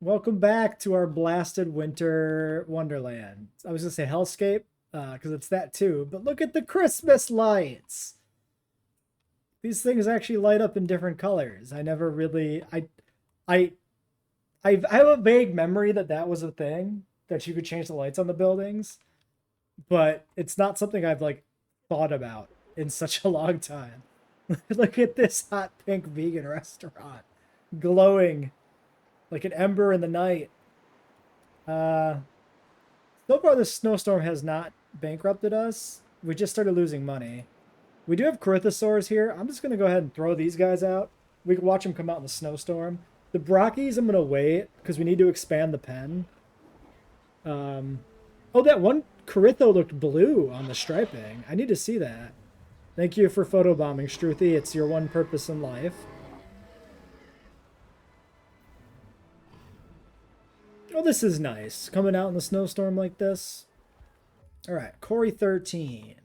Welcome back to our blasted winter wonderland. I was gonna say hellscape, because it's that too. But look at the Christmas lights. These things actually light up in different colors. I never really, I, I have a vague memory that that was a thing that you could change the lights on the buildings, but it's not something I've like thought about in such a long time. Look at this hot pink vegan restaurant, glowing like an ember in the night. Uh, So far, this snowstorm has not bankrupted us. We just started losing money. We do have Corythosaurs here. I'm just going to go ahead and throw these guys out. We can watch them come out in the snowstorm. The Brockies, I'm going to wait because we need to expand the pen. Oh, that one Corytho looked blue on the striping. I need to see that. Thank you for photobombing, Struthy. It's your one purpose in life. Oh, this is nice. Coming out in the snowstorm like this. All right, Corey 13.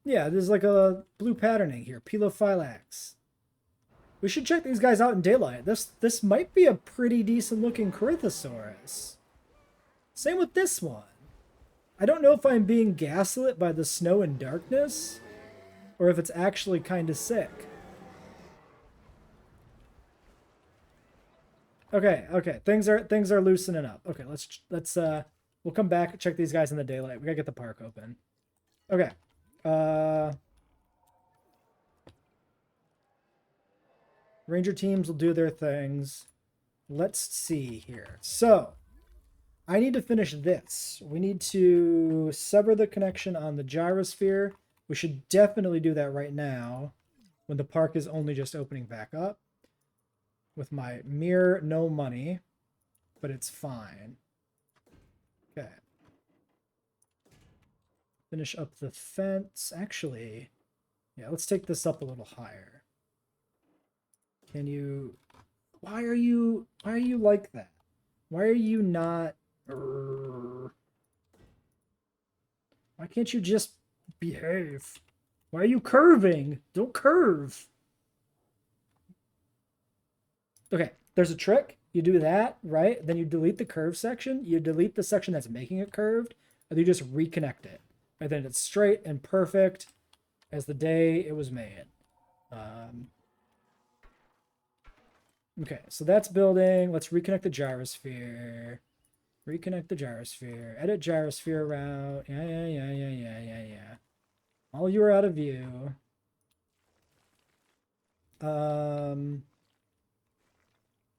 Yeah, there's like a blue patterning here. Pelophylax. We should check these guys out in daylight. This might be a pretty decent looking Corythosaurus. Same with this one. I don't know if I'm being gaslit by the snow and darkness, or if it's actually kind of sick. Okay. Things are loosening up. Okay, let's we'll come back, check these guys in the daylight. We gotta get the park open. Okay. Uh Ranger teams will do their things. Let's see here. So, I need to finish this. We need to sever the connection on the gyrosphere. We should definitely do that right now when the park is only just opening back up with my mere no money, but it's fine. Okay. Finish up the fence. Actually, yeah, let's take this up a little higher. Can you... Why are you like that? Why are you not... Why can't you just behave? Why are you curving? Don't curve. Okay, there's a trick. You do that, right? Then you delete the curve section. You delete the section that's making it curved, and you just reconnect it. And then it's straight and perfect as the day it was made. Okay, so that's building. Let's reconnect the gyrosphere. Reconnect the gyrosphere. Edit gyrosphere route. Yeah. All you are out of view.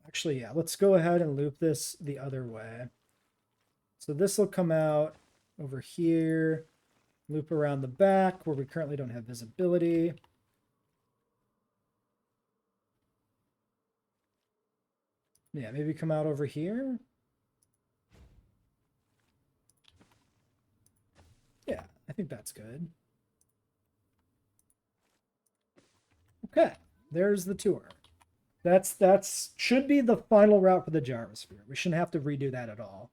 Actually, yeah, let's go ahead and loop this the other way. So this will come out over here, loop around the back where we currently don't have visibility. Yeah, maybe come out over here. Yeah, I think that's good. Okay, there's the tour. That's should be the final route for the gyrosphere. We shouldn't have to redo that at all.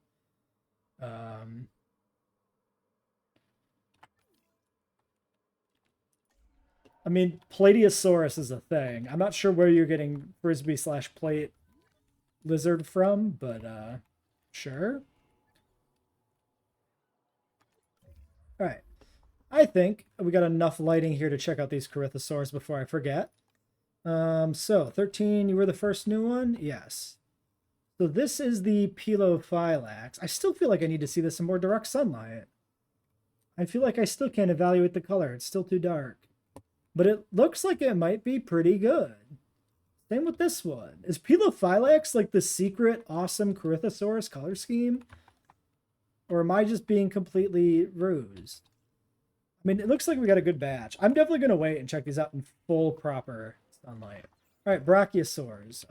I mean, Platiosaurus is a thing. I'm not sure where you're getting frisbee slash plate lizard from, but sure. All right. I think we got enough lighting here to check out these Corythosaurs before I forget. So 13, you were the first new one? Yes. So this is the Pelophylax. I still feel like I need to see this in more direct sunlight. I feel like I still can't evaluate the color. It's still too dark. But it looks like it might be pretty good. Same with this one. Is Pelophylax like the secret awesome Corythosaurus color scheme? Or am I just being completely rused? I mean, it looks like we got a good batch. I'm definitely going to wait and check these out in full proper sunlight. All right, Brachiosaurs.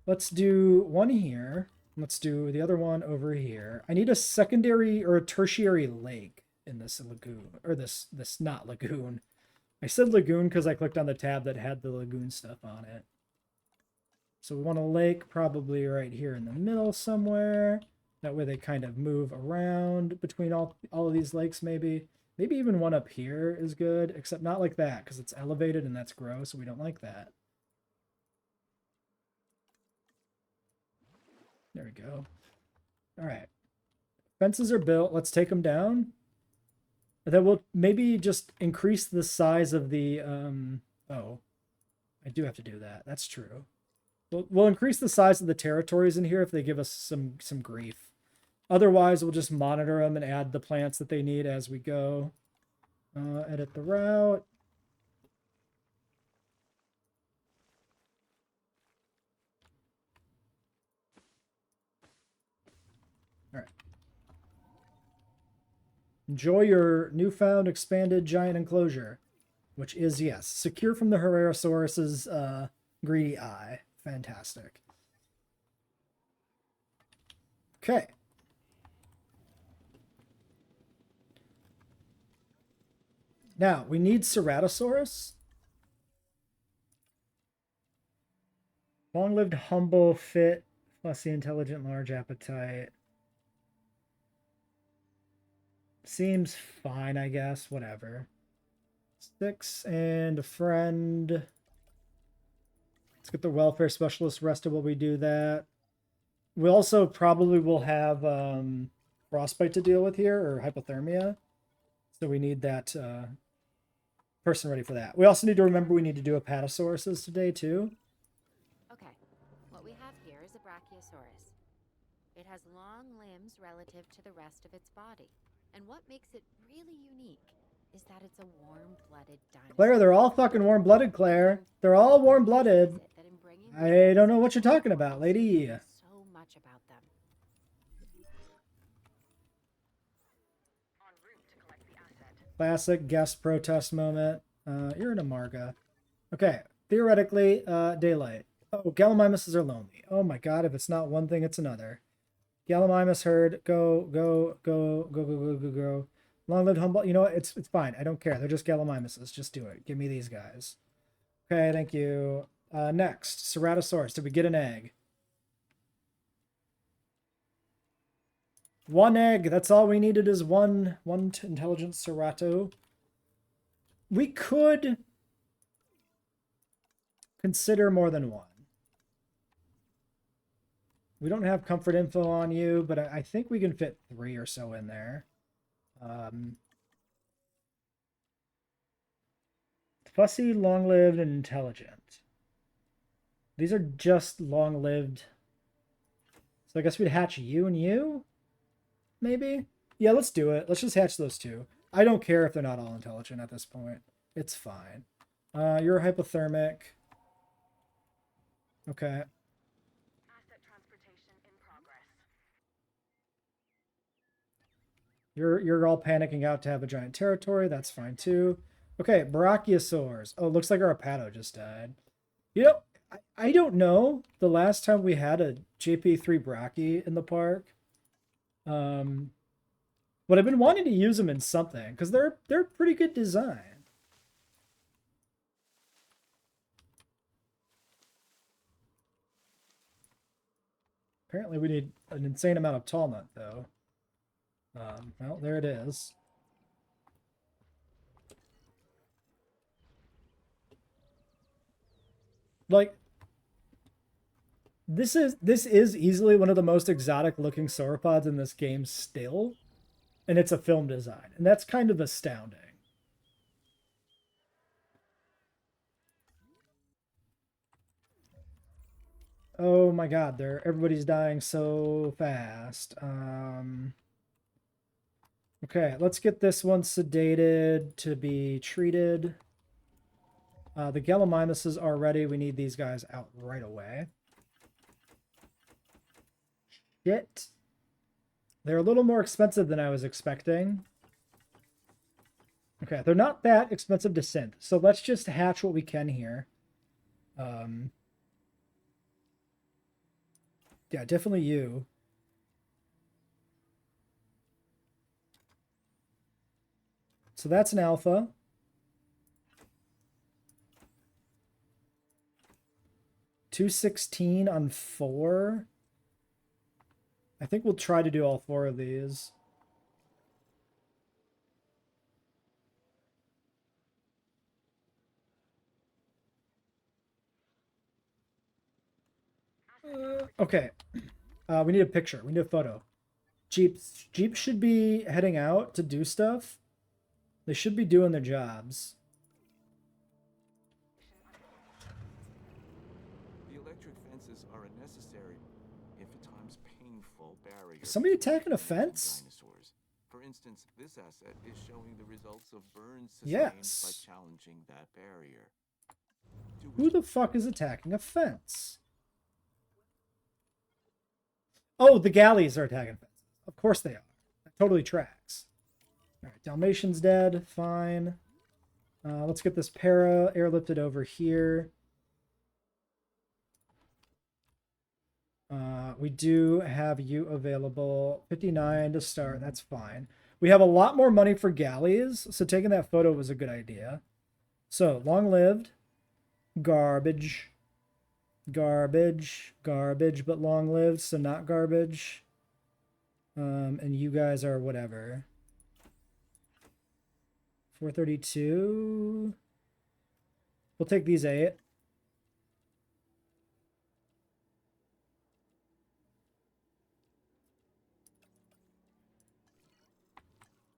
Let's do one here. Let's do the other one over here. I need a secondary or a tertiary lake in this lagoon. Or this not lagoon. I said lagoon because I clicked on the tab that had the lagoon stuff on it. So we want a lake probably right here in the middle somewhere. That way they kind of move around between all of these lakes maybe. Maybe even one up here is good, except not like that because it's elevated and that's gross. So we don't like that. There we go. All right. Fences are built. Let's take them down. And then we'll maybe just increase the size of the... Oh, I do have to do that. That's true. We'll increase the size of the territories in here if they give us some grief. Otherwise, we'll just monitor them and add the plants that they need as we go. Edit the route. All right. Enjoy your newfound expanded giant enclosure, which is, yes, secure from the Herrerasaurus's greedy eye. Fantastic. Okay. Now, we need Ceratosaurus. Long-lived, humble, fit, fussy, intelligent, large appetite. Seems fine, I guess. Whatever. 6 and a friend. Let's get the welfare specialist rested while we do that. We also probably will have frostbite to deal with here, or hypothermia. So we need that person ready for that. We also need to remember we need to do Apatosauruses today, too. Okay, what we have here is a Brachiosaurus. It has long limbs relative to the rest of its body. And what makes it really unique is that it's a warm-blooded dinosaur. Claire, they're all fucking warm-blooded, Claire. They're all warm-blooded. I don't know what you're talking about, lady. So much about them. Classic guest protest moment. You're an Amarga. Okay, theoretically, daylight. Oh, Gallimimuses are lonely. Oh my god, if it's not one thing, it's another. Gallimimus herd, go. Long-lived humble. You know what? It's fine. I don't care. They're just Gallimimuses. Just do it. Give me these guys. Okay, thank you. Next, Ceratosaurus. Did we get an egg? One egg. That's all we needed is one intelligent Cerato. We could consider more than one. We don't have comfort info on you, but I think we can fit 3 or so in there. Fussy, long-lived, and intelligent. These are just long-lived. So I guess we'd hatch you and you? Maybe? Yeah, let's do it. Let's just hatch those 2. I don't care if they're not all intelligent at this point. It's fine. You're hypothermic. Okay. Asset transportation in progress. You're all panicking out to have a giant territory. That's fine too. Okay, Brachiosaurs. Oh, looks like our Apato just died. You know, I don't know the last time we had a JP3 Brachie in the park. But I've been wanting to use them in something because they're pretty good design. Apparently we need an insane amount of tall nut though. Well, there it is. Like, this is easily one of the most exotic looking sauropods in this game still, and it's a film design, and that's kind of astounding. Oh my god, everybody's dying so fast. Okay, let's get this one sedated to be treated. The Gallimimuses are ready. We need these guys out right away. Shit. They're a little more expensive than I was expecting. Okay, they're not that expensive to synth, so let's just hatch what we can here. Yeah, definitely you. So that's an alpha. $216 on 4. I think we'll try to do all 4 of these. Okay. We need a picture. We need a photo. Jeep should be heading out to do stuff. They should be doing their jobs. The electric fences are a necessary, if at times painful, barrier. Is somebody between attacking a humans and fence? Dinosaurs. For instance, this asset is showing the results of burns sustained Yes. by challenging that barrier. Who the fuck is attacking a fence? Oh, the galleys are attacking fences. Of course they are. That totally tracks. All right, Dalmatian's dead. Fine. Let's get this para airlifted over here. We do have you available. 59 to start. That's fine. We have a lot more money for galleys, so taking that photo was a good idea. So, long-lived. Garbage. Garbage. Garbage, but long-lived, so not garbage. And you guys are whatever. 432. We'll take these 8.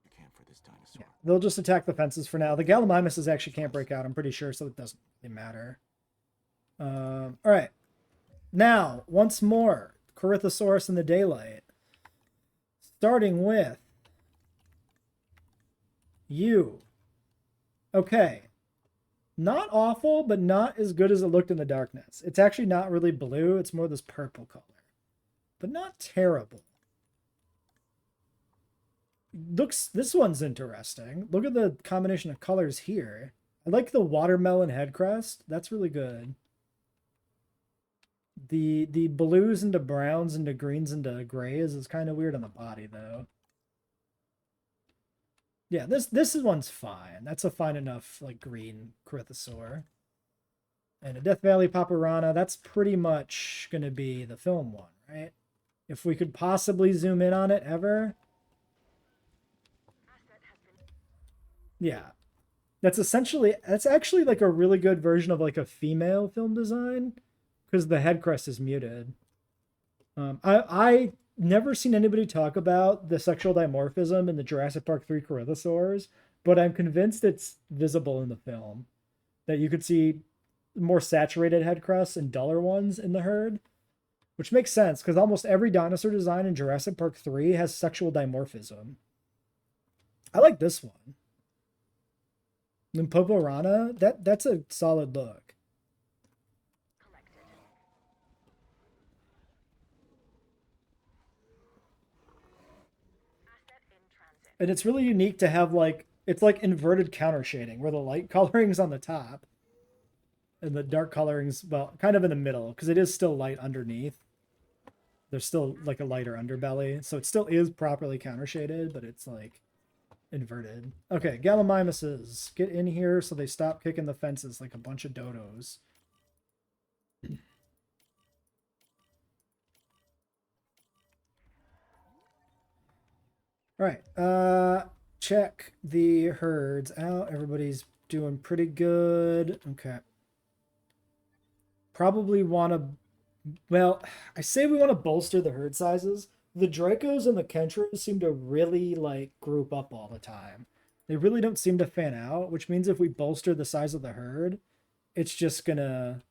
You can't for this dinosaur. Yeah, they'll just attack the fences for now. The Gallimimuses actually can't break out, I'm pretty sure, so it doesn't really matter. All right. Now, once more, Corythosaurus in the daylight. Starting with you. Okay. Not awful, but not as good as it looked in the darkness. It's actually not really blue. It's more this purple color. But not terrible. This one's interesting. Look at the combination of colors here. I like the watermelon head crest. That's really good. The blues into browns into greens into grays is kind of weird on the body though. Yeah, this one's fine. That's a fine enough like green Corythosaur. And a Death Valley Paparana, that's pretty much gonna be the film one, right? If we could possibly zoom in on it ever. Yeah. That's actually like a really good version of like a female film design because the head crest is muted. I never seen anybody talk about the sexual dimorphism in the Jurassic Park 3 Corythosaurs, but I'm convinced it's visible in the film. That you could see more saturated head crests and duller ones in the herd, which makes sense because almost every dinosaur design in Jurassic Park 3 has sexual dimorphism. I like this one. Limpopo that's a solid look. Collected. Asset in transit. And it's really unique to have like, it's like inverted counter shading where the light coloring's on the top and the dark coloring's, well, kind of in the middle because it is still light underneath. There's still like a lighter underbelly. So it still is properly counter shaded, but it's like inverted. Okay, Gallimimuses, get in here so they stop kicking the fences like a bunch of dodos. All right, check the herds out. Everybody's doing pretty good. Okay. Probably want to, well, I say we want to bolster the herd sizes. The Dracos and the Kentros seem to really like group up all the time. They really don't seem to fan out, which means if we bolster the size of the herd, it's just gonna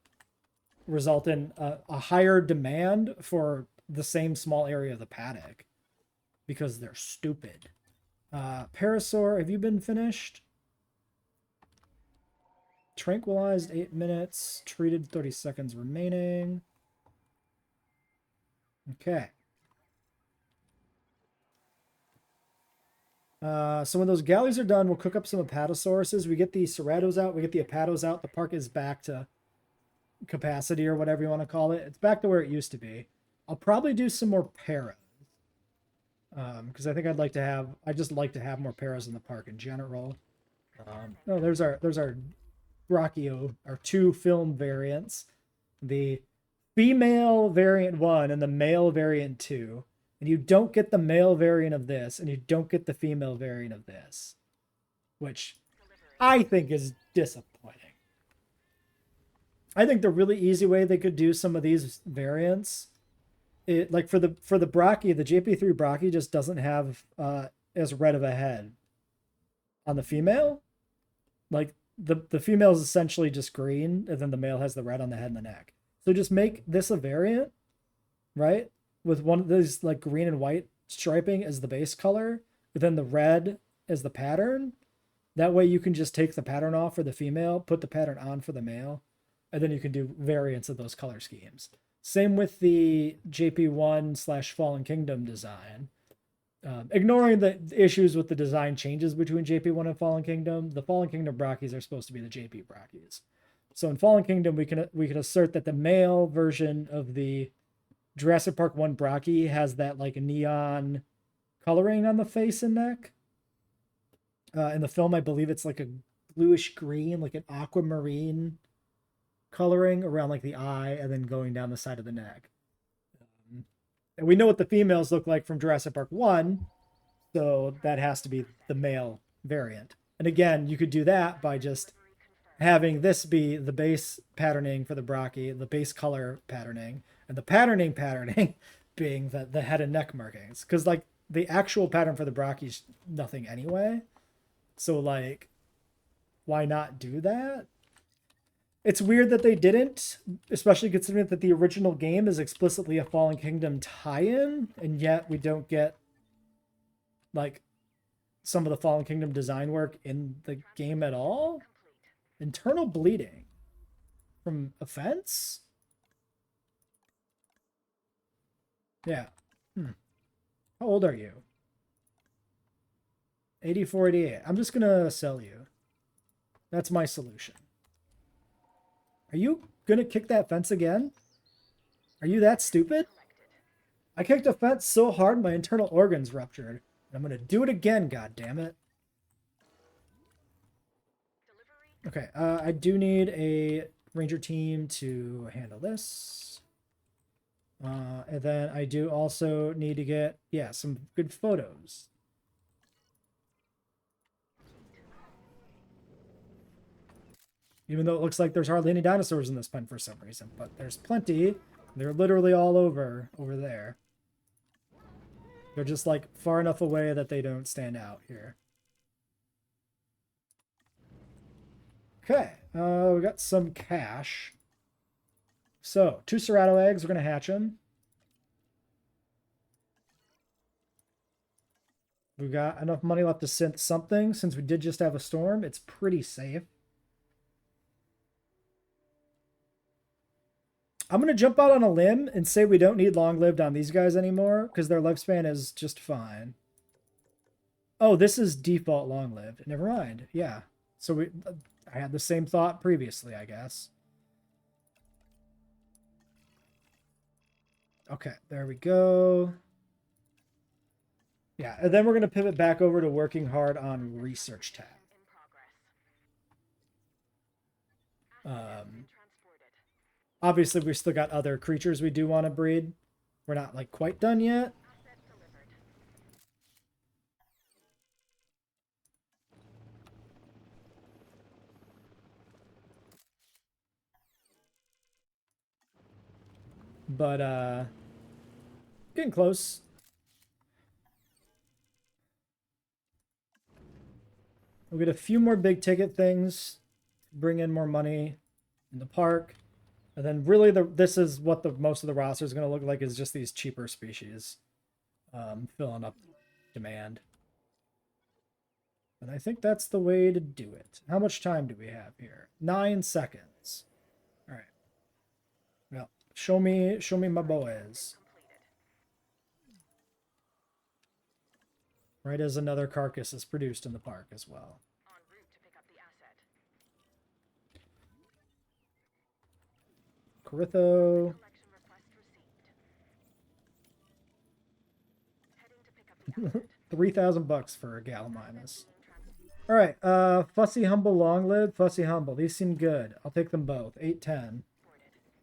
result in a higher demand for the same small area of the paddock because they're stupid. Parasaur, have you been finished? Tranquilized 8 minutes, treated 30 seconds remaining. Okay. So when those galleys are done, we'll cook up some Apatosauruses. We get the Ceratos out, we get the Apatos out. The park is back to capacity or whatever you want to call it. It's back to where it used to be. I'll probably do some more paras. Because I think I just like to have more paras in the park in general. Oh, there's our Brachio, our 2 film variants. The female variant 1 and the male variant 2. And you don't get the male variant of this, and you don't get the female variant of this. Which I think is disappointing. I think the really easy way they could do some of these variants it like for the Brachii, the JP3 Brachii just doesn't have as red of a head on the female. Like the female is essentially just green, and then the male has the red on the head and the neck. So just make this a variant, right? With one of those like green and white striping as the base color, and then the red as the pattern. That way you can just take the pattern off for the female, put the pattern on for the male, and then you can do variants of those color schemes. Same with the JP1/Fallen Kingdom design. Ignoring the issues with the design changes between JP1 and Fallen Kingdom, the Fallen Kingdom Brachis are supposed to be the JP Brachis. So in Fallen Kingdom, we can assert that the male version of the Jurassic Park 1 Brachii has that like neon coloring on the face and neck. In the film, I believe it's like a bluish green, like an aquamarine coloring around like the eye and then going down the side of the neck. And we know what the females look like from Jurassic Park 1, so that has to be the male variant. And again, you could do that by just having this be the base patterning for the Brachii, the base color patterning, and the patterning being the head and neck markings. Because like the actual pattern for the Brachii is nothing anyway. So like, why not do that? It's weird that they didn't, especially considering that the original game is explicitly a Fallen Kingdom tie-in, and yet we don't get like some of the Fallen Kingdom design work in the game at all. Internal bleeding from offense? Yeah. How old are you? 84, 88. I'm just gonna sell you. That's my solution. Are you gonna kick that fence again? Are you that stupid? I kicked a fence so hard my internal organs ruptured. I'm gonna do it again, god damn it. Okay, I do need a ranger team to handle this. And then I do also need to get, yeah, some good photos. Even though it looks like there's hardly any dinosaurs in this pen for some reason, but there's plenty. They're literally all over there. They're just like far enough away that they don't stand out here. Okay, we got some cash. So 2 Cerrato eggs, we're gonna hatch them. We've got enough money left to synth something. Since we did just have a storm, it's pretty safe. I'm going to jump out on a limb and say we don't need long-lived on these guys anymore because their lifespan is just fine. Oh, this is default long-lived. Never mind. Yeah. So I had the same thought previously, I guess. Okay, there we go. Yeah, and then we're going to pivot back over to working hard on research tab. Obviously, we've still got other creatures we do want to breed. We're not like quite done yet. But getting close. We'll get a few more big ticket things, bring in more money in the park. And then really this is what most of the roster is going to look like, is just these cheaper species filling up demand. And I think that's the way to do it. How much time do we have here? 9 seconds. All right. Well, show me my boys. Right as another carcass is produced in the park as well. Coritho. 3,000 bucks for a Gallimimus. All right, Fussy Humble Long Lived, Fussy Humble. These seem good. I'll take them both. 810.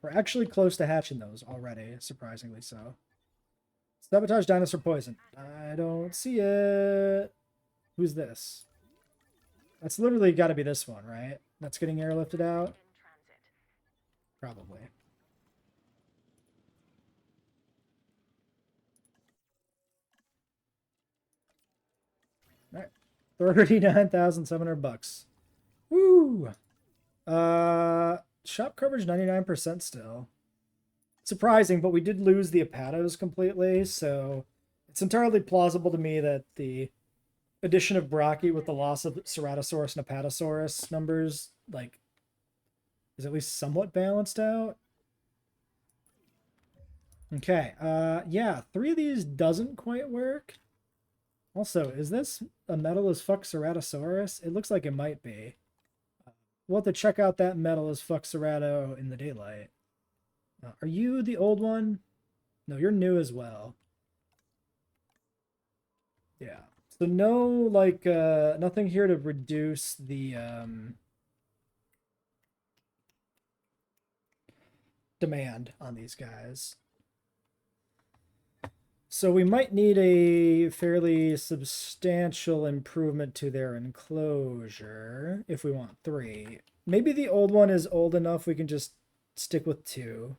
We're actually close to hatching those already, surprisingly so. Sabotage Dinosaur Poison. I don't see it. Who's this? That's literally got to be this one, right? That's getting airlifted out. Probably. All right, 39,700 bucks. Woo! Shop coverage 99% still. Surprising, but we did lose the Apatos completely, so it's entirely plausible to me that the addition of Brachii with the loss of Ceratosaurus and Apatosaurus numbers, like, is at least somewhat balanced out. Okay, yeah, 3 of these doesn't quite work. Also, is this a metal as fuck Ceratosaurus? It looks like it might be. We'll have to check out that metal as fuck Cerato in the daylight. Are you the old one? No, you're new as well. Yeah. So no, like, nothing here to reduce the, demand on these guys. So we might need a fairly substantial improvement to their enclosure if we want 3. Maybe the old one is old enough we can just stick with 2.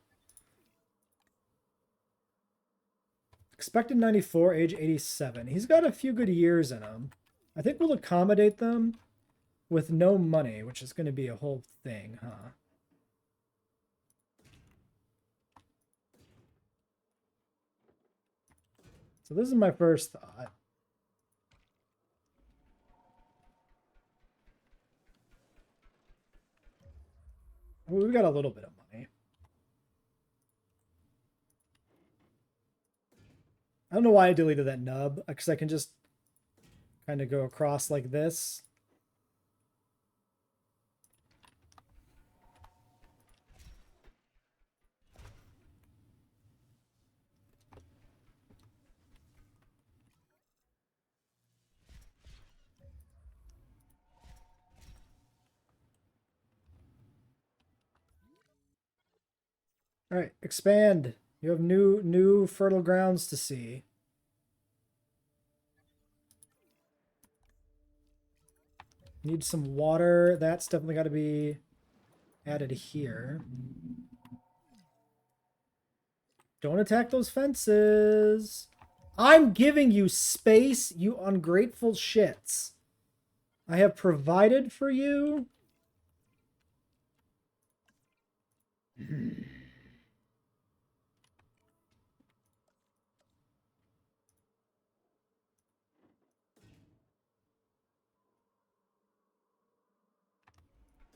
Expected 94, age 87. He's got a few good years in him. I think we'll accommodate them with no money, which is going to be a whole thing, huh? So this is my first thought. Well, we've got a little bit of money. I don't know why I deleted that nub, because I can just kind of go across like this. All right, expand. You have new fertile grounds to see. Need some water. That's definitely got to be added here. Don't attack those fences. I'm giving you space, you ungrateful shits. I have provided for you.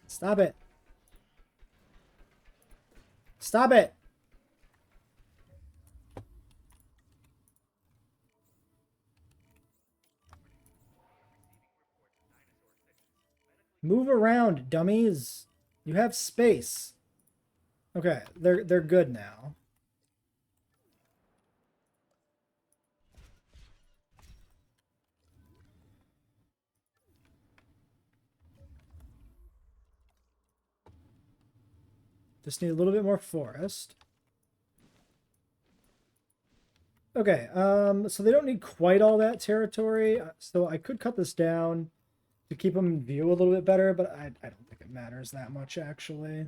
Stop it. Stop it. Move around, dummies. You have space. Okay, they're good now. Just need a little bit more forest. Okay, so they don't need quite all that territory, so I could cut this down to keep them in view a little bit better, but I don't think it matters that much, actually.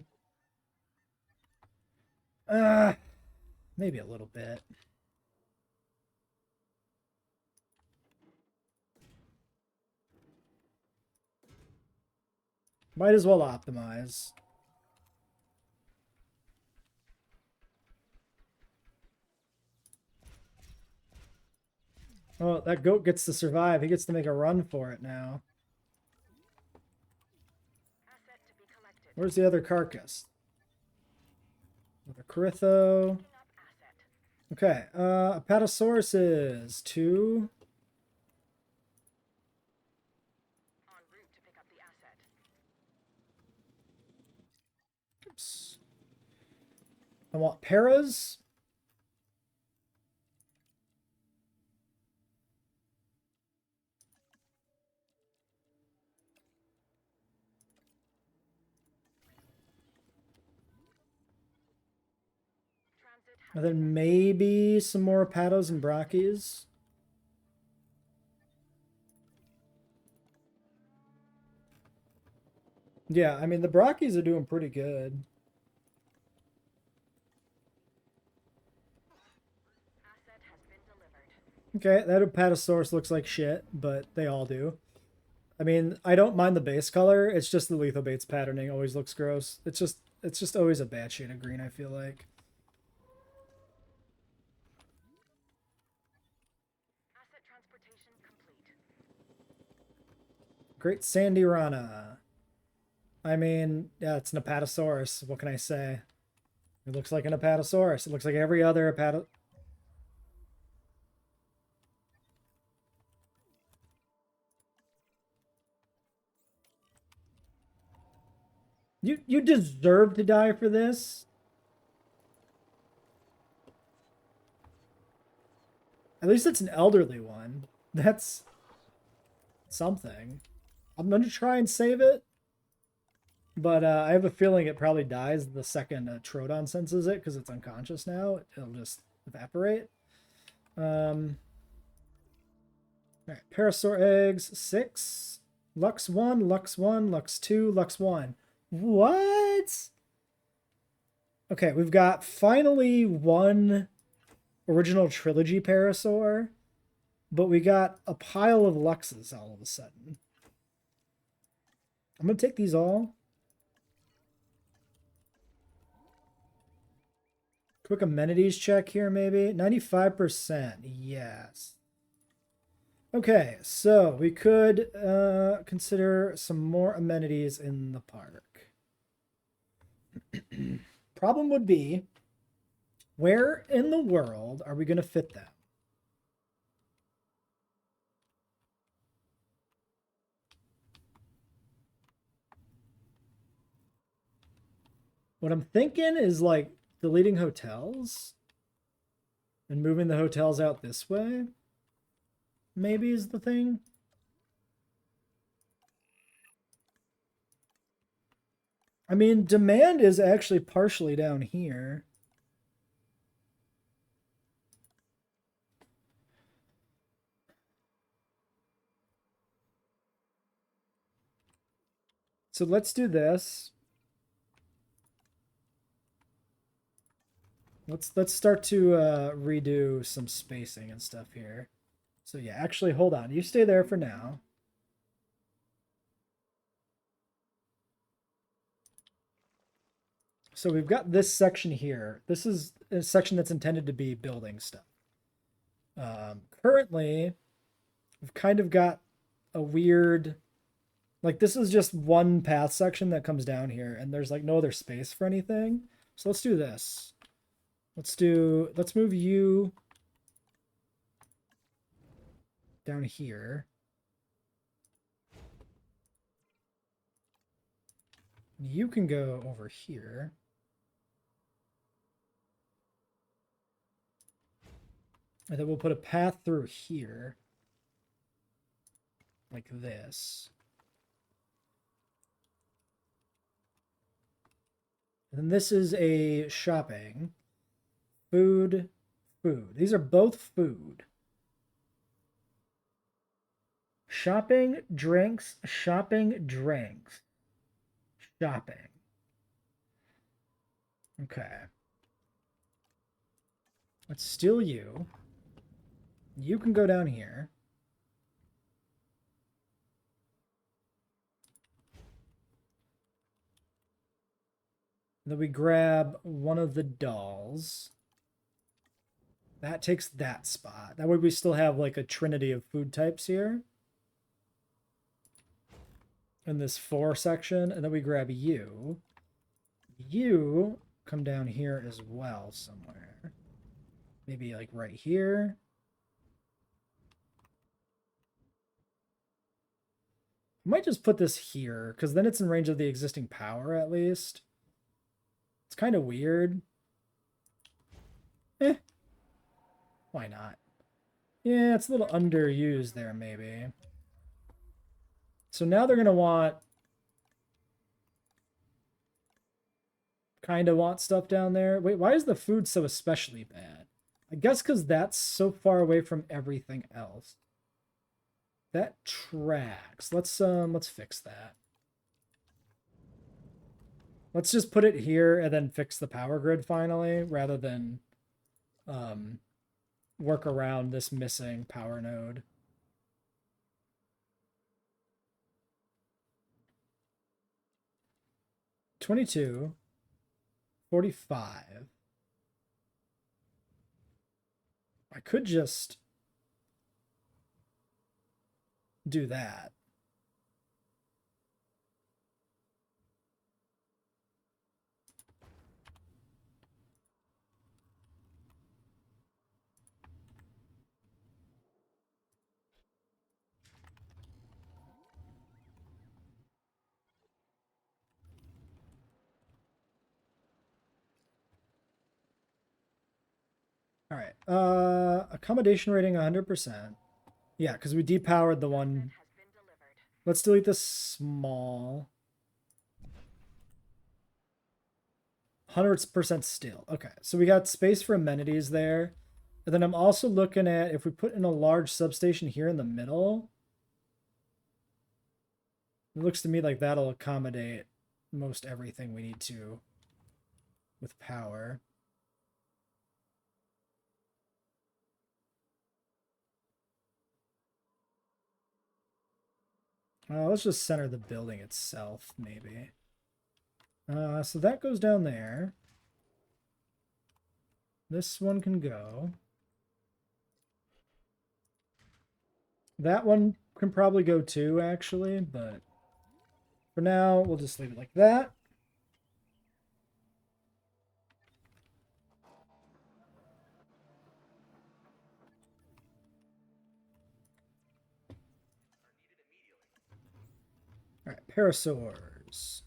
Maybe a little bit. Might as well optimize. Oh, that goat gets to survive. He gets to make a run for it now. Asset to be collected. Where's the other carcass? Another Corytho. Picking up asset. Okay, Apatosaurus 2. En route to pick up the asset. Oops. I want paras. Transit And then maybe some more Apatos and Brachis. Yeah, I mean, the Brachis are doing pretty good. asset has been delivered. Okay, that Apatosaurus looks like shit, but they all do. I mean, I don't mind the base color. It's just the lethal baits patterning always looks gross. It's just always a bad shade of green, I feel like. Asset transportation complete. Great Sandy Rana. I mean, yeah, it's an Apatosaurus. What can I say? It looks like an Apatosaurus. It looks like every other Apatosaurus. You deserve to die for this. At least it's an elderly one. That's something. I'm gonna try and save it, but I have a feeling it probably dies the second Troodon senses it because it's unconscious now. It'll just evaporate. All right, Parasaur eggs 6, Lux 1, Lux 1, Lux 2, Lux 1. What? Okay, we've got finally one original trilogy Parasaur, but we got a pile of Luxes all of a sudden. I'm gonna take these all. Quick amenities check here, maybe 95%. Yes. Okay, so we could consider some more amenities in the park. Problem would be, where in the world are we going to fit them? What I'm thinking is like deleting hotels and moving the hotels out this way. Maybe is the thing. I mean, demand is actually partially down here. So let's do this. Let's start to redo some spacing and stuff here. So yeah, actually, hold on. You stay there for now. So we've got this section here. This is a section that's intended to be building stuff. Currently, we've kind of got a weird, like this is just one path section that comes down here, and there's like no other space for anything. So let's do this. Let's move you down here. You can go over here. And then we'll put a path through here. Like this. And then this is a shopping. Food, food. These are both food. Shopping, drinks, shopping, drinks. Shopping. Okay. Let's steal you. You can go down here. Then we grab one of the dolls. That takes that spot. That way we still have like a trinity of food types here. In this 4 section. And then we grab you. You come down here as well somewhere. Maybe like right here. I might just put this here, because then it's in range of the existing power at least. It's kind of weird. Why not? Yeah, it's a little underused there, maybe. So now they're going to want... kind of want stuff down there. Wait, why is the food so especially bad? I guess because that's so far away from everything else. That tracks. Let's fix that. Let's just put it here and then fix the power grid finally, rather than work around this missing power node. $22, $45. I could just do that. All right. Accommodation rating 100%. Yeah, because we depowered the one. Let's delete the small. 100% still. Okay, so we got space for amenities there. And then I'm also looking at if we put in a large substation here in the middle. It looks to me like that'll accommodate most everything we need to with power. Let's just center the building itself, maybe. So that goes down there. This one can go. That one can probably go too, actually, but for now, we'll just leave it like that. All right, parasaurs.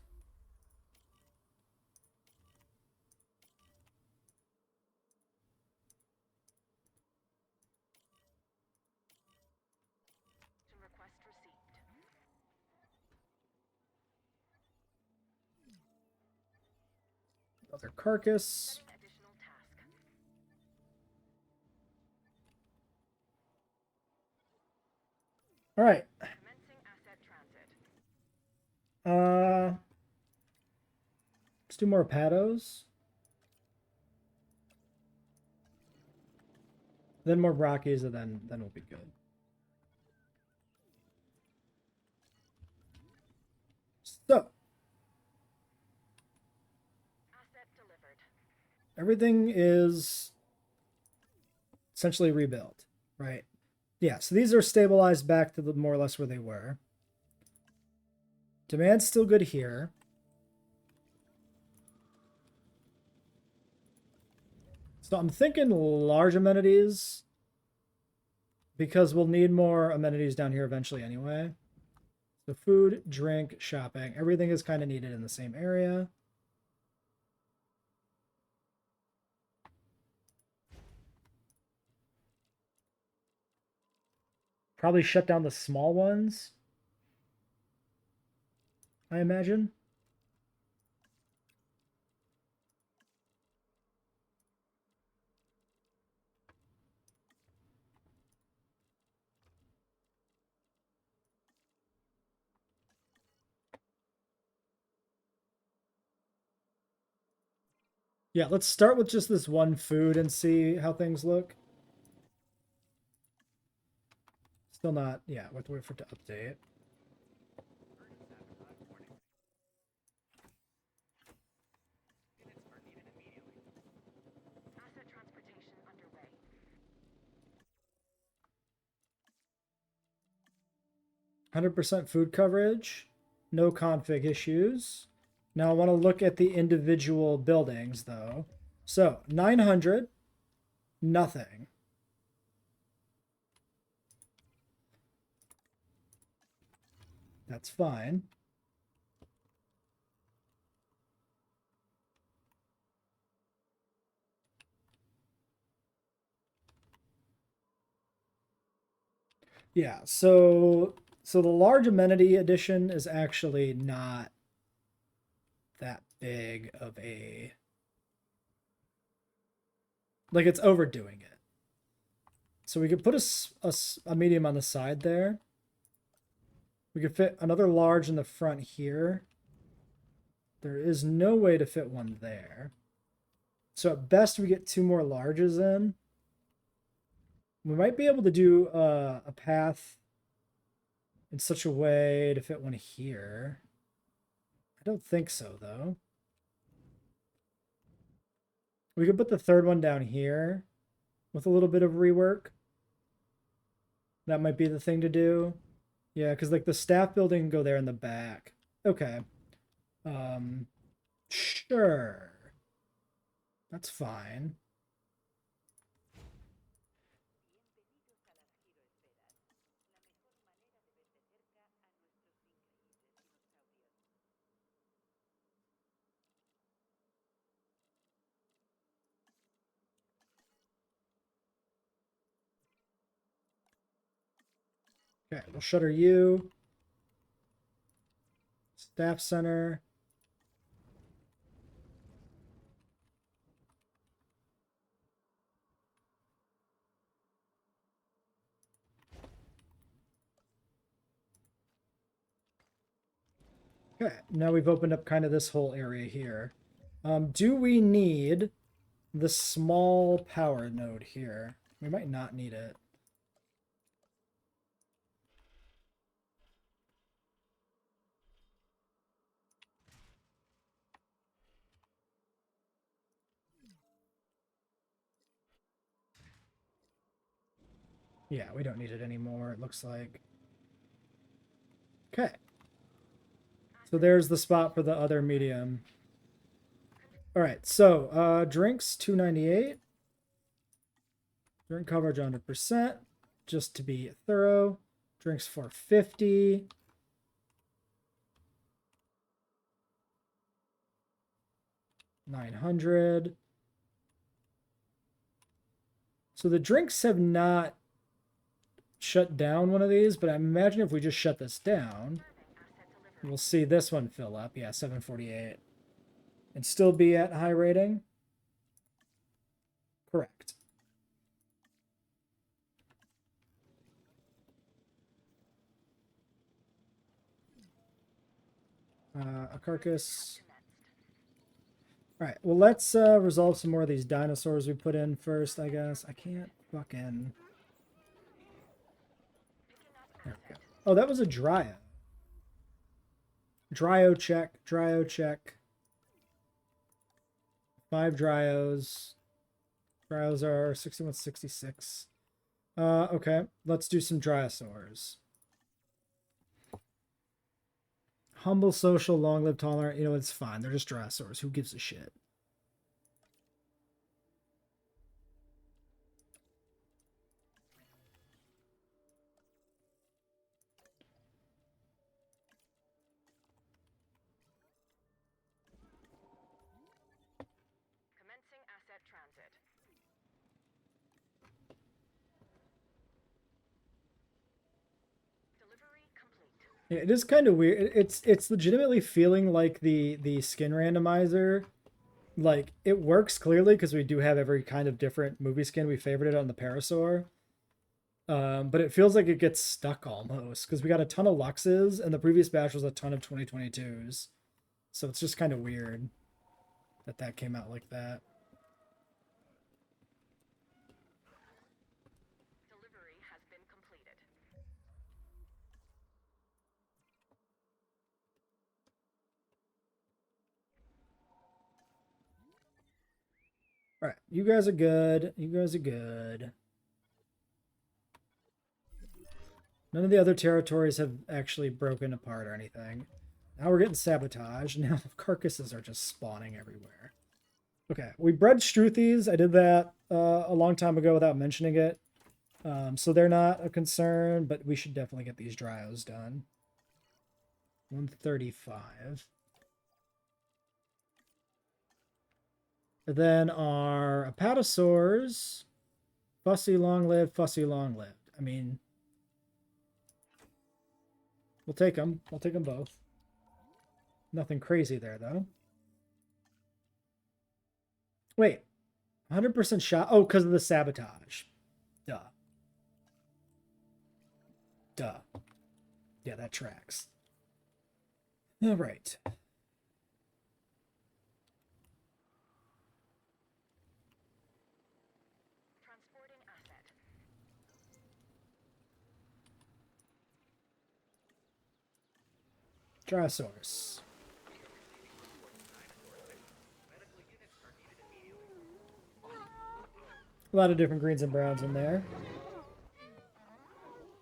Request received. Other carcass. Additional task. All right. Commencing asset transit. Let's do more pados. Then more brockies, and then we'll be good. So Asset delivered. everything is essentially rebuilt, right? Yeah, so these are stabilized back to the more or less where they were. Demand's still good here. So I'm thinking large amenities because we'll need more amenities down here eventually anyway. So food, drink, shopping, everything is kind of needed in the same area. Probably shut down the small ones, I imagine. Yeah, let's start with just this one food and see how things look. Still not, yeah, we have to wait for it to update. Asset transportation underway. 100% food coverage, no config issues. Now I want to look at the individual buildings though. So 900, nothing. That's fine. Yeah, so the large amenity edition is actually not that big of a, like, it's overdoing it. So we could put a medium on the side there. We could fit another large in the front here. There is no way to fit one there. So at best we get two more larges in. We might be able to do a path in such a way to fit one here. I don't think so, though. We could put the third one down here with a little bit of rework. That might be the thing to do. Yeah, because like the staff building can go there in the back. Okay. Sure. That's fine. Okay, we'll shutter you. Staff center. Okay, now we've opened up kind of this whole area here. Do we need the small power node here? We might not need it. Yeah, we don't need it anymore, it looks like. Okay. So there's the spot for the other medium. All right, so drinks 298. Drink coverage 100%, just to be thorough. Drinks 450. $900. So the drinks have not shut down one of these, but I imagine if we just shut this down, we'll see this one fill up. Yeah, 748. And still be at high rating? Correct. A carcass. All right, well, let's resolve some more of these dinosaurs we put in first, I guess. I can't fucking... There we go. Oh, that was a Dryo. Dryo check, Dryo check. 5 Dryos. Dryos are 6166. Okay, let's do some Dryosaurs. Humble, social, long-lived, tolerant. You know, it's fine. They're just Drysaurs. Who gives a shit? Commencing asset transit. Delivery complete. Yeah, it is kind of weird. It's legitimately feeling like the skin randomizer, like it works clearly because we do have every kind of different movie skin we favorited on the Parasaur. But it feels like it gets stuck almost because we got a ton of Luxes and the previous batch was a ton of 2022s. So it's just kind of weird that that came out like that. Delivery has been completed. All right, you guys are good. You guys are good. None of the other territories have actually broken apart or anything. Now we're getting sabotage. Now carcasses are just spawning everywhere. Okay, we bred Struthies. I did that a long time ago without mentioning it. So they're not a concern, but we should definitely get these Dryos done. 135. And then our Apatosaurs, fussy long-lived, fussy long-lived. I mean, we'll take them. I'll take them both. Nothing crazy there, though. Wait, 100% shot? Oh, because of the sabotage. Duh. Duh. Yeah, that tracks. All right. Transporting asset. Drysaurus. A lot of different greens and browns in there.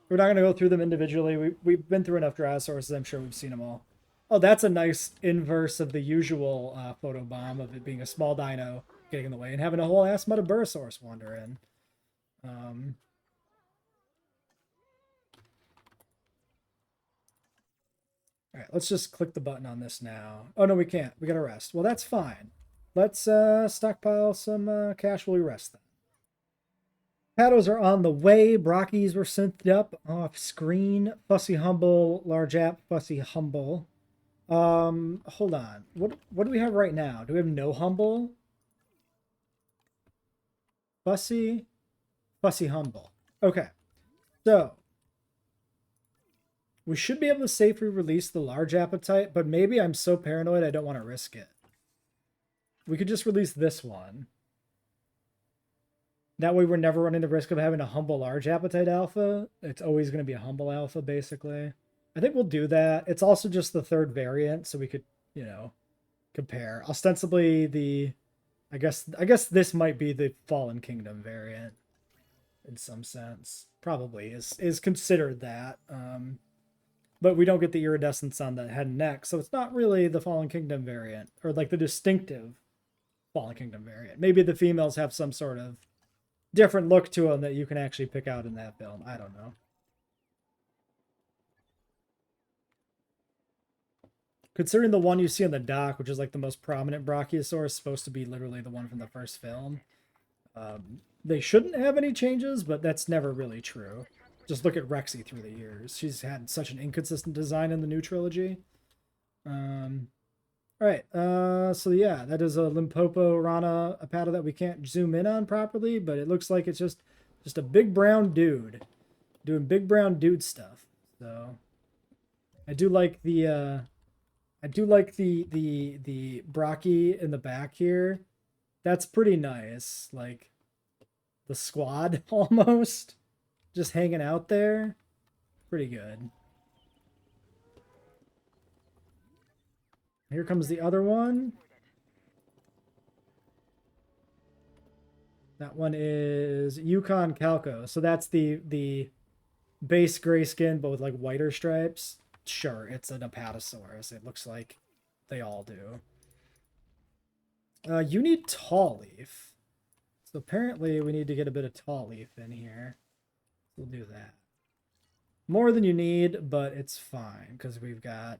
We're not going to go through them individually. We've been through enough Dryasauruses. I'm sure we've seen them all. Oh, that's a nice inverse of the usual photobomb of it being a small dino getting in the way and having a whole ass Metaburosaurus wander in. All right, let's just click the button on this now. Oh, no, we can't. We got to rest. Well, that's fine. Let's stockpile some cash while we rest then. Paddles are on the way. Brockies were synthed up off screen. Fussy Humble, Large App, Fussy Humble. Hold on. What do we have right now? Do we have no Humble? Fussy Humble. Okay. So we should be able to safely release the large appetite, but maybe I'm so paranoid I don't want to risk it. We could just release this one. That way we're never running the risk of having a humble large appetite alpha. It's always going to be a humble alpha, basically. I think we'll do that. It's also just the third variant, so we could, you know, compare. Ostensibly, I guess this might be the Fallen Kingdom variant in some sense. Probably is considered that. But we don't get the iridescence on the head and neck, so it's not really the Fallen Kingdom variant, or like the distinctive Fallen Kingdom variant. Maybe the females have some sort of different look to them that you can actually pick out in that film. I don't know. Considering the one you see on the dock, which is like the most prominent Brachiosaurus, supposed to be literally the one from the first film, they shouldn't have any changes, but that's never really true. Just look at Rexy through the years. She's had such an inconsistent design in the new trilogy. Alright, so yeah, that is a Limpopo Rana, a paddle that we can't zoom in on properly, but it looks like it's just a big brown dude doing big brown dude stuff. So I do like the Brachii in the back here. That's pretty nice. Like the squad almost just hanging out there. Pretty good. Here comes the other one. That one is Yukon Calco. So that's the base gray skin, but with like whiter stripes. Sure, it's an Apatosaurus. It looks like they all do. You need tall leaf. So apparently we need to get a bit of tall leaf in here. We'll do that. More than you need, but it's fine because we've got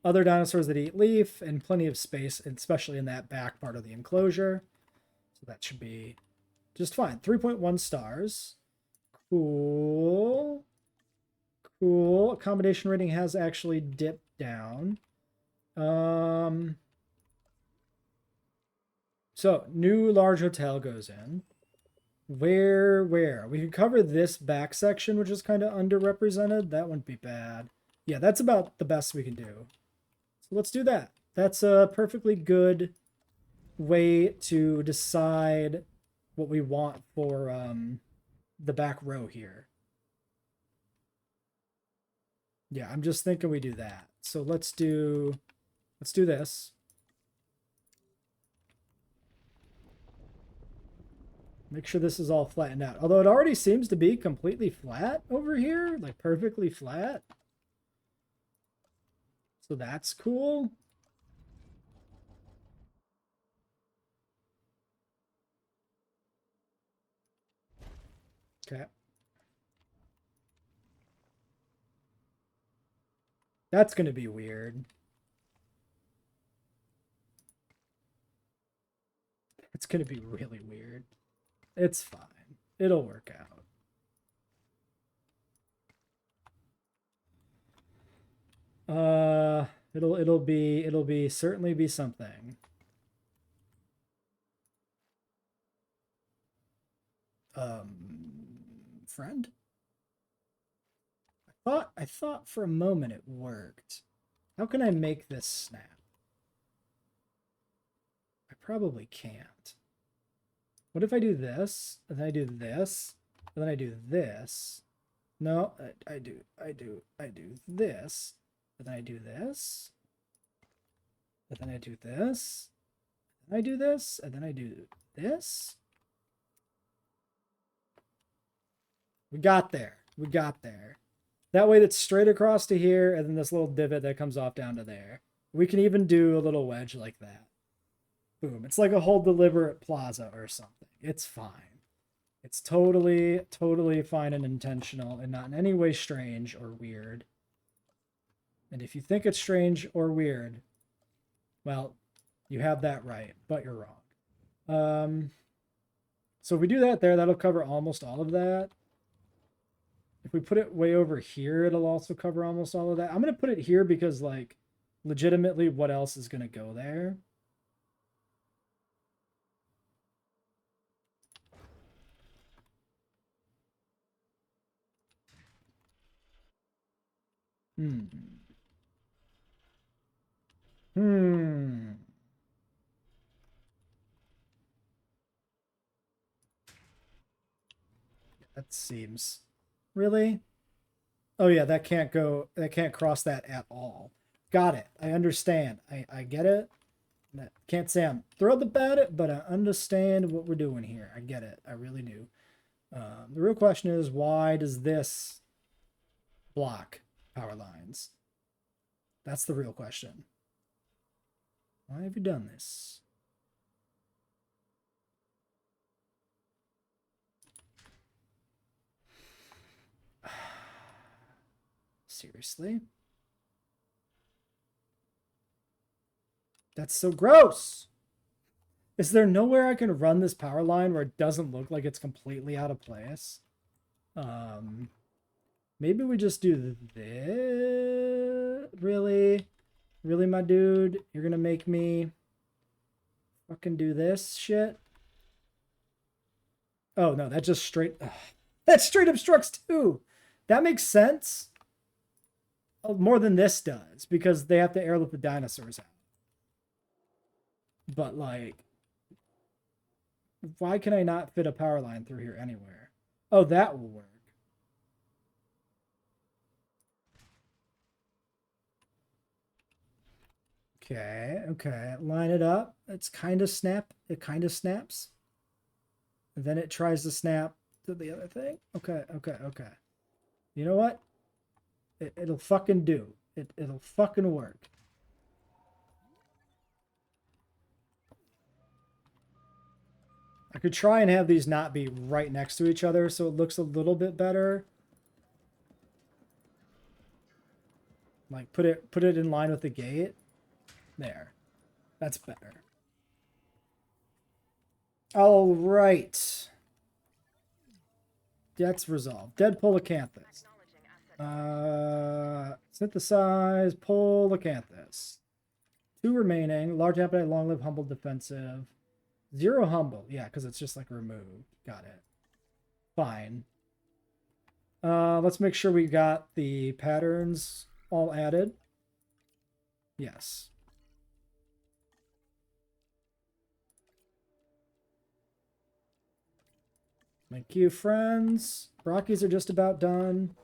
other dinosaurs that eat leaf and plenty of space, especially in that back part of the enclosure. So that should be just fine. 3.1 stars. Cool. Cool. Accommodation rating has actually dipped down. So, new large hotel goes in. Where? We can cover this back section, which is kind of underrepresented. That wouldn't be bad. Yeah, that's about the best we can do. So let's do that. That's a perfectly good way to decide what we want for the back row here. Yeah, I'm just thinking we do that. So let's do this. Make sure this is all flattened out. Although it already seems to be completely flat over here, like perfectly flat. So that's cool. Okay. That's going to be weird. It's going to be really weird. It's fine. It'll work out. It'll certainly be something. Friend? I thought for a moment it worked. How can I make this snap? I probably can't. What if I do this, and then I do this, and then I do this? No, I do this, and then I do this, and then I do this, and I do this, and then I do this. We got there. We got there. That way that's straight across to here, and then this little divot that comes off down to there. We can even do a little wedge like that. Boom. It's like a whole deliberate plaza or something. It's fine. It's totally, totally fine and intentional and not in any way strange or weird. And if you think it's strange or weird, well, you have that right, but you're wrong. So if we do that there, that'll cover almost all of that. If we put it way over here, it'll also cover almost all of that. I'm going to put it here because, like, legitimately, what else is going to go there? That seems... Really? Oh yeah, that can't go... That can't cross that at all. Got it. I understand. I get it. I can't say I'm thrilled about it, but I understand what we're doing here. I get it. I really do. The real question is, why does this block power lines? That's the real question. Why have you done this? Seriously? That's so gross. Is there nowhere I can run this power line where it doesn't look like it's completely out of place? Maybe we just do this. Really? Really, my dude? You're gonna make me fucking do this shit? Oh, no, that just straight... That straight obstructs too! That makes sense. More than this does, because they have to airlift the dinosaurs out. But, like... Why can I not fit a power line through here anywhere? Oh, that will work. Okay. Line it up. It's kind of snap. It kind of snaps. And then it tries to snap to the other thing. Okay. You know what? It'll fucking do. It'll fucking work. I could try and have these not be right next to each other so it looks a little bit better. Like put it in line with the gate. There. That's better. All right. That's resolved. Dead Polacanthus. Synthesize Polacanthus. 2 remaining. Large appetite, long live, humble, defensive. 0 humble. Yeah, because it's just like removed. Got it. Fine. Let's make sure we got the patterns all added. Yes. Thank you, friends. Brockies are just about done.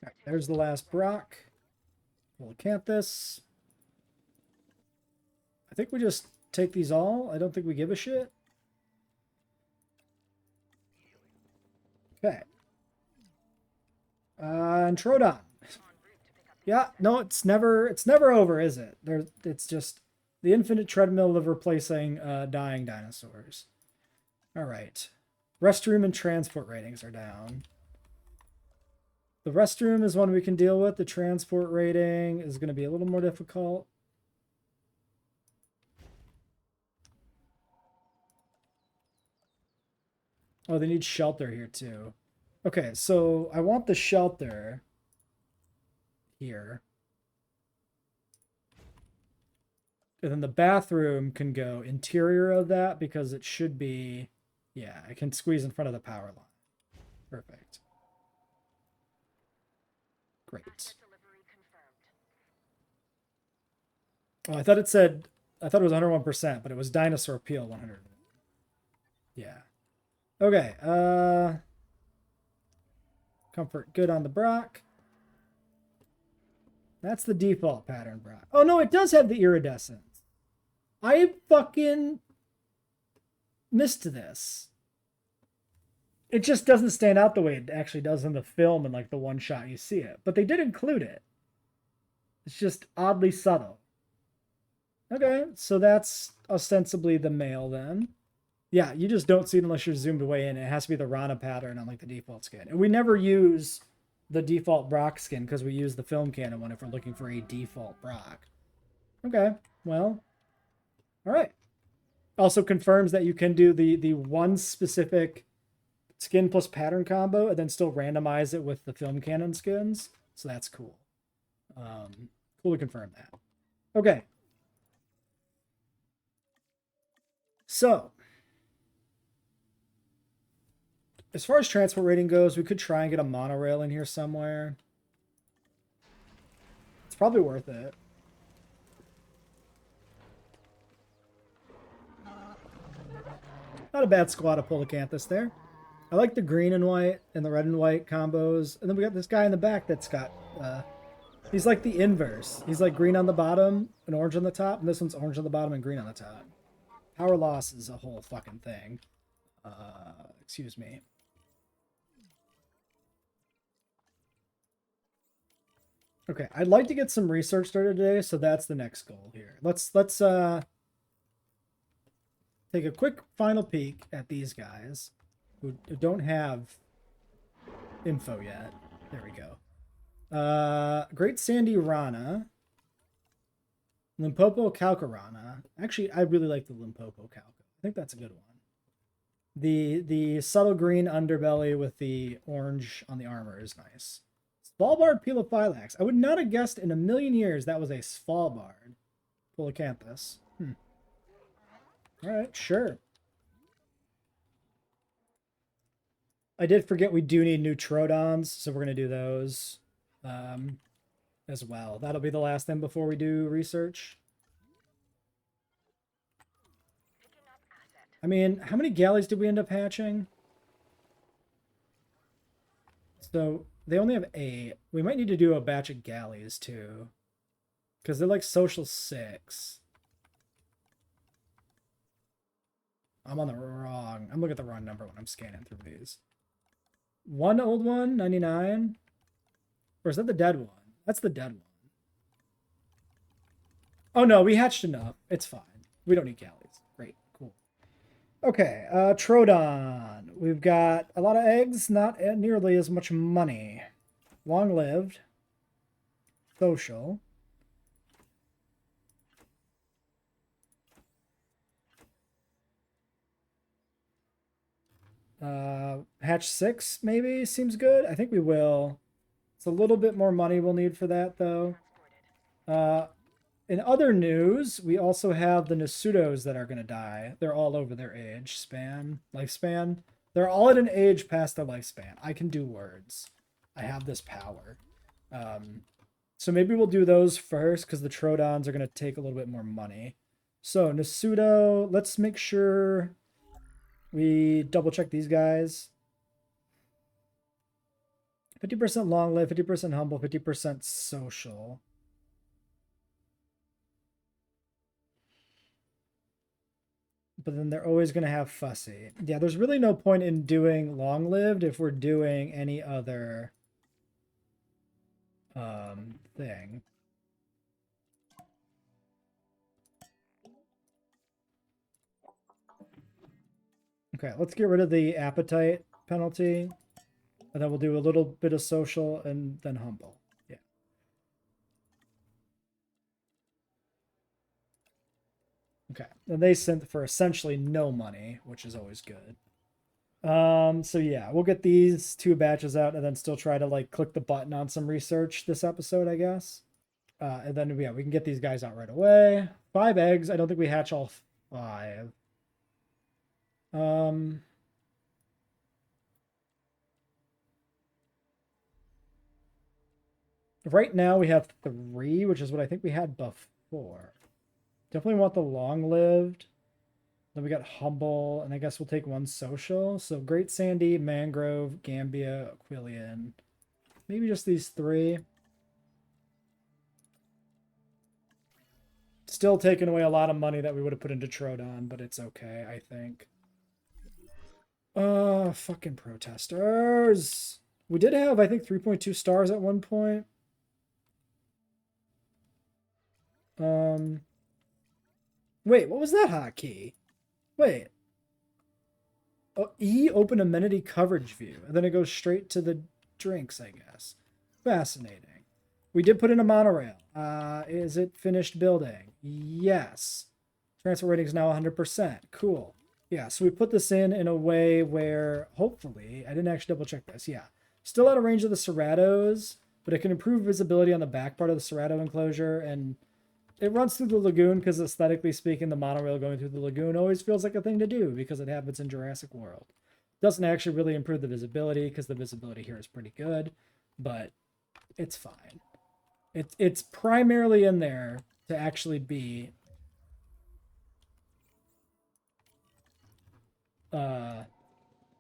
Right, there's the last Brock. Polacanthus. I think we just take these all. I don't think we give a shit. Okay. And Troodon. Yeah, no, it's never over, is it? It's just the infinite treadmill of replacing dying dinosaurs. All right. Restroom and transport ratings are down. The restroom is one we can deal with. The transport rating is going to be a little more difficult. Oh, they need shelter here too. Okay, so I want the shelter here. And then the bathroom can go interior of that because it should be, yeah, I can squeeze in front of the power line. Perfect. Great. Oh, I thought it said, I thought it was 101%, but it was dinosaur peel 100. Yeah. Okay. Comfort good on the Brock. That's the default pattern, Brock. Oh no, it does have the iridescence. I fucking missed this. It just doesn't stand out the way it actually does in the film and like the one shot you see it. But they did include it. It's just oddly subtle. Okay, so that's ostensibly the male then. Yeah, you just don't see it unless you're zoomed way in. It has to be the Rana pattern on like the default skin. And we never use the default Brock skin because we use the film canon one if we're looking for a default Brock. Okay, well, all right. Also confirms that you can do the one specific skin plus pattern combo and then still randomize it with the film canon skins. So that's cool. Cool to confirm that. Okay. So, as far as transport rating goes, we could try and get a monorail in here somewhere. It's probably worth it. Not a bad squad of Polacanthus there. I like the green and white and the red and white combos. And then we got this guy in the back that's got... he's like the inverse. He's like green on the bottom and orange on the top. And this one's orange on the bottom and green on the top. Power loss is a whole fucking thing. Excuse me. Okay, I'd like to get some research started today, so that's the next goal here. Let's take a quick final peek at these guys who don't have info yet. There we go. Great Sandy Rana. Limpopo Calcarana. Actually, I really like the Limpopo Calca. I think that's a good one. The subtle green underbelly with the orange on the armor is nice. Svalbard Pelophylax. I would not have guessed in a million years that was a Svalbard Polacanthus. All right, sure. I did forget we do need new Troodons, so we're going to do those as well. That'll be the last thing before we do research. I mean, how many galleys did we end up hatching? So they only have 8. We might need to do a batch of galleys too, because they're like social 6. I'm looking at the wrong number when I'm scanning through these. One old one, 99. Or is that the dead one? That's the dead one. Oh no, we hatched enough. It's fine. We don't need galleys. Great, cool. Okay, Troodon. We've got a lot of eggs, not nearly as much money. Long-lived. Social. Hatch 6 maybe seems good. I think we will. It's a little bit more money we'll need for that though. In other news, we also have the Nasudos that are going to die. They're all over their lifespan. They're all at an age past their lifespan. I can do words. I have this power. So maybe we'll do those first because the Troodons are going to take a little bit more money. So Nasudo, let's make sure we double check these guys. 50% long live, 50% humble, 50% social. But then they're always going to have fussy. Yeah, there's really no point in doing long-lived if we're doing any other thing. Okay, let's get rid of the appetite penalty. And then we'll do a little bit of social and then humble. Yeah. Okay, and they sent for essentially no money, which is always good. So yeah, we'll get these 2 batches out and then still try to like click the button on some research this episode, I guess. And then yeah, we can get these guys out right away. 5 eggs. I don't think we hatch all 5. Right now we have 3, which is what I think we had before. Definitely want the long-lived. Then we got humble, and I guess we'll take one social. So Great Sandy, Mangrove, Gambia, Aquilian. Maybe just these three. Still taking away a lot of money that we would have put into Troodon, but it's okay, I think. Fucking protesters. We did have, I think, 3.2 stars at one point. Wait, what was that hotkey? Wait. Oh, E, open amenity coverage view. And then it goes straight to the drinks, I guess. Fascinating. We did put in a monorail. Is it finished building? Yes. Transfer rating is now 100%. Cool. Yeah, so we put this in a way where, hopefully, I didn't actually double check this. Yeah. Still out of range of the Cerratos, but it can improve visibility on the back part of the Cerrato enclosure, and it runs through the lagoon because, aesthetically speaking, the monorail going through the lagoon always feels like a thing to do because it happens in Jurassic World. Doesn't actually really improve the visibility because the visibility here is pretty good, but it's fine. It's primarily in there to actually be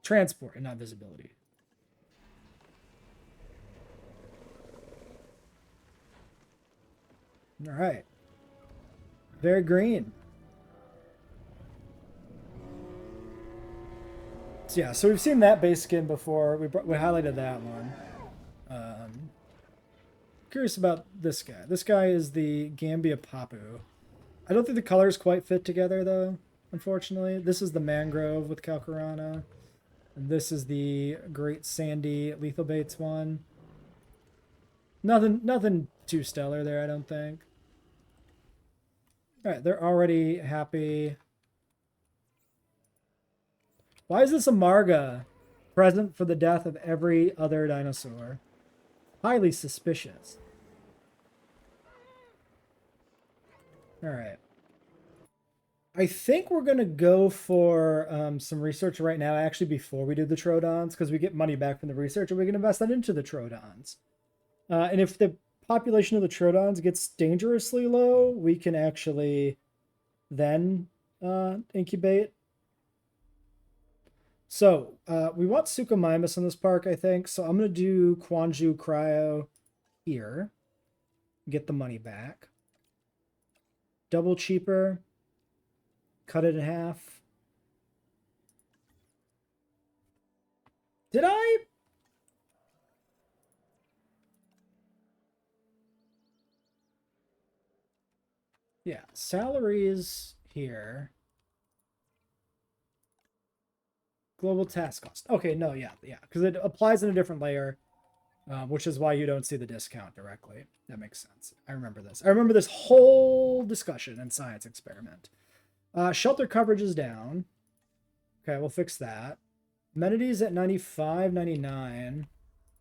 transport and not visibility. All right. Very green. So yeah, so we've seen that base skin before. We highlighted that one. Curious about this guy. This guy is the Gambia Papu. I don't think the colors quite fit together though, unfortunately. This is the Mangrove with Calcarana. And this is the Great Sandy Lethal Baits one. Nothing too stellar there, I don't think. Alright, they're already happy. Why is this a Marga present for the death of every other dinosaur? Highly suspicious. Alright. I think we're going to go for some research right now, actually, before we do the Troodons, because we get money back from the research, and we can invest that into the Troodons. And if the population of the Troodons gets dangerously low, we can actually then incubate. So, we want Suchomimus in this park, I think, so I'm going to do Quanju Cryo here. Get the money back. Double cheaper. Cut it in half. Did I? Yeah, salaries here. Global task cost. Okay, no, yeah, because it applies in a different layer, which is why you don't see the discount directly. That makes sense. I remember this. I remember this whole discussion in Science Experiment. Shelter coverage is down. Okay, we'll fix that. Amenities at 95, 99.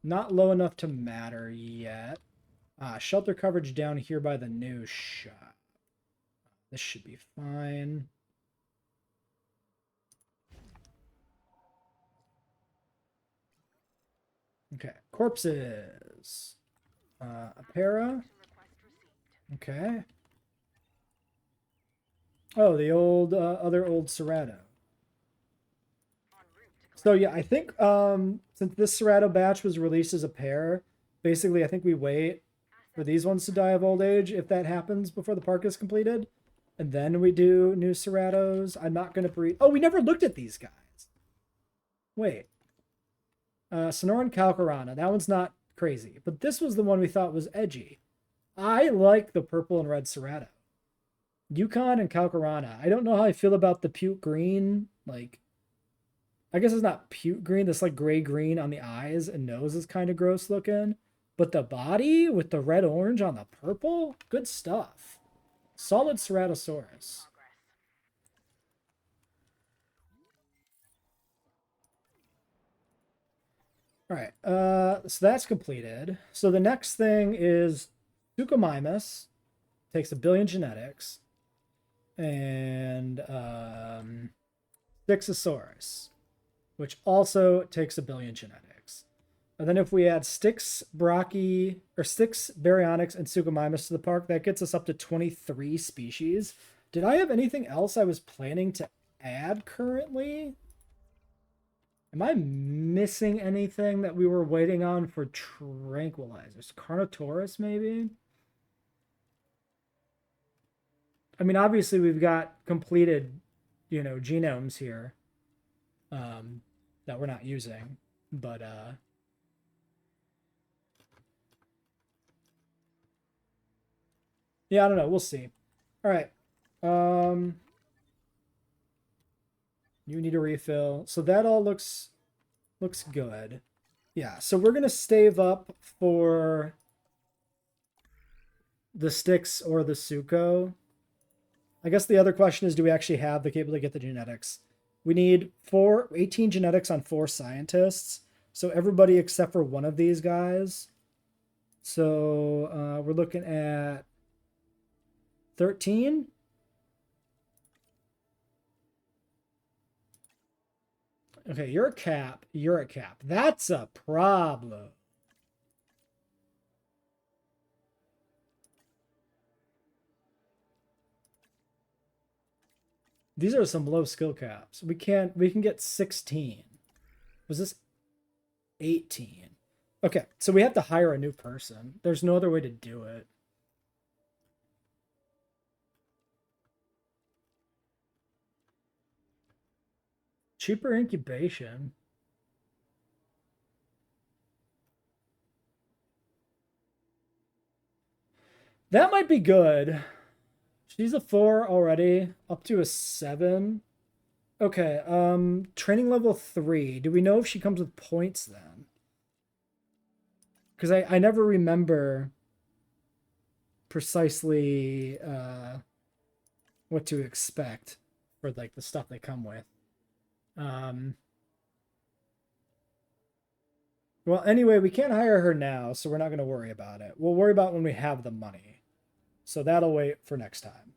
Not low enough to matter yet. Shelter coverage down here by the new shop. This should be fine. Okay, corpses. Apera. Okay. Oh, the old, other old Cerrato. So yeah, I think since this Cerrato batch was released as a pair, basically I think we wait for these ones to die of old age if that happens before the park is completed. And then we do new Cerratos. I'm not going to breed. Oh, we never looked at these guys. Wait. Sonoran Calcarana. That one's not crazy. But this was the one we thought was edgy. I like the purple and red Cerrato. Yukon and Calcarana. I don't know how I feel about the puke green. Like, I guess it's not puke green. This like gray green on the eyes and nose is kind of gross looking. But the body with the red orange on the purple, good stuff. Solid Ceratosaurus. All right, so that's completed. So the next thing is Suchomimus. Takes 1 billion genetics. And Styxosaurus, which also takes 1 billion genetics. And then if we add Styx, Baryonyx, and Suchomimus to the park, that gets us up to 23 species. Did I have anything else I was planning to add currently? Am I missing anything that we were waiting on for tranquilizers? Carnotaurus, maybe? I mean, obviously we've got completed, you know, genomes here that we're not using, but yeah, I don't know. We'll see. All right. You need a refill. So that all looks good. Yeah, so we're gonna stave up for the sticks or the Suko. I guess the other question is, do we actually have the capability to get the genetics? We need 18 genetics on 4 scientists. So everybody except for one of these guys. So we're looking at 13. Okay, you're a cap. You're a cap. That's a problem. These are some low skill caps. We can get 16. Was this 18? Okay, so we have to hire a new person. There's no other way to do it. Cheaper incubation. That might be good. She's a 4 already, up to a 7. Okay, training level 3. Do we know if she comes with points then? Because I never remember precisely what to expect for like the stuff they come with. Well, anyway, we can't hire her now, so we're not going to worry about it. We'll worry about it when we have the money. So that'll wait for next time.